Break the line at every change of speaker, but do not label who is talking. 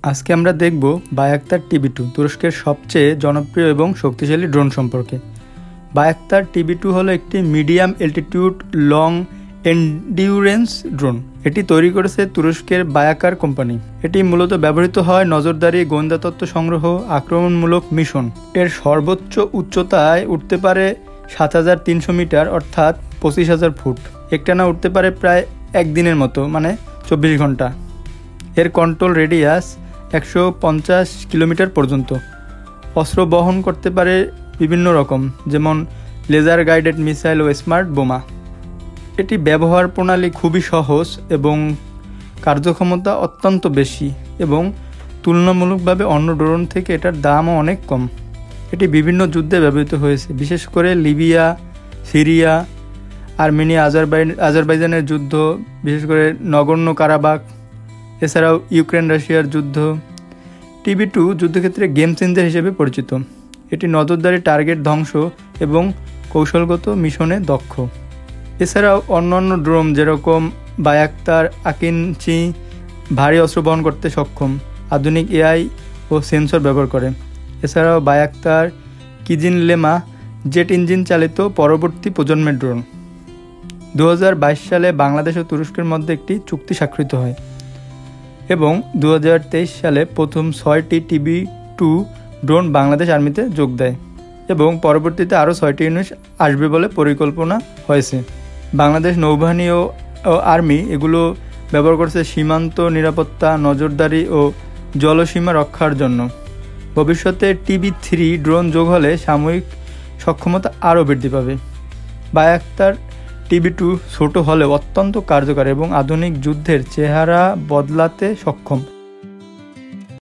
আজকে আমরা দেখব বায়াকতার টিবি-2 তুরস্কের সবচেয়ে জনপ্রিয় এবং শক্তিশালী ড্রোন সম্পর্কে। বায়াকতার টিবি-2 হলো একটি medium altitude long endurance drone. এটি তৈরি করেছে তুরস্কের বায়াকার কোম্পানি। এটি মূলত ব্যবহৃত হয় নজরদারি, গোয়েন্দা তথ্য সংগ্রহ, আক্রমণমূলক মিশন। এর সর্বোচ্চ উচ্চতায় উঠতে পারে ৭৩০০ মিটার অর্থাৎ ২৫,০০০ ফুট। একটানা উঠতে পারে প্রায় একদিনের মতো, মানে ২৪ ঘন্টা। এর কন্ট্রোল রেডিয়াস ১৫০ কিলোমিটার পর্যন্ত। অস্ত্র বহন করতে পারে বিভিন্ন রকম, যেমন লেজার গাইডেড মিসাইল ও স্মার্ট বোমা। এটি ব্যবহার প্রণালী খুবই সহজ এবং কার্যক্ষমতা অত্যন্ত বেশি, এবং তুলনামূলকভাবে অন্য ড্রোন থেকে এটার দামও অনেক কম। এটি বিভিন্ন যুদ্ধে ব্যবহৃত হয়েছে, বিশেষ করে লিবিয়া, সিরিয়া, আর্মেনিয়া, আজারবাইজানের যুদ্ধ, বিশেষ করে নগর্ণ কারাবাখ, এছাড়াও ইউক্রেন রাশিয়ার যুদ্ধ। টিবি-2 যুদ্ধক্ষেত্রে গেম চেঞ্জার হিসেবে পরিচিত। এটি নজরদারি, টার্গেট ধ্বংস এবং কৌশলগত মিশনে দক্ষ। এছাড়াও অন্যান্য ড্রোন যেরকম বায়াকতার আকিনচি ভারী অস্ত্র বহন করতে সক্ষম, আধুনিক এআই ও সেন্সর ব্যবহার করে। এছাড়াও বায়াকতার কিজিনলেমা জেট ইঞ্জিন চালিত পরবর্তী প্রজন্মের ড্রোন। ২০২২ সালে বাংলাদেশ ও তুরস্কের মধ্যে একটি চুক্তি স্বাক্ষরিত হয় এবং ২০২৩ সালে প্রথম ৬টি টিবি-2 ড্রোন বাংলাদেশ আর্মিতে যোগ দেয় এবং পরবর্তীতে আরও ৬টি ইউনিট আসবে বলে পরিকল্পনা হয়েছে। বাংলাদেশ নৌবাহিনী ও আর্মি এগুলো ব্যবহার করছে সীমান্ত নিরাপত্তা, নজরদারি ও জলসীমা রক্ষার জন্য। ভবিষ্যতে টিবি-3 ড্রোন যোগ হলে সামরিক সক্ষমতা আরও বৃদ্ধি পাবে। বায়াকতার টিবি-2 ছোট হলেও অত্যন্ত কার্যকর এবং আধুনিক যুদ্ধের চেহারা বদলাতে সক্ষম।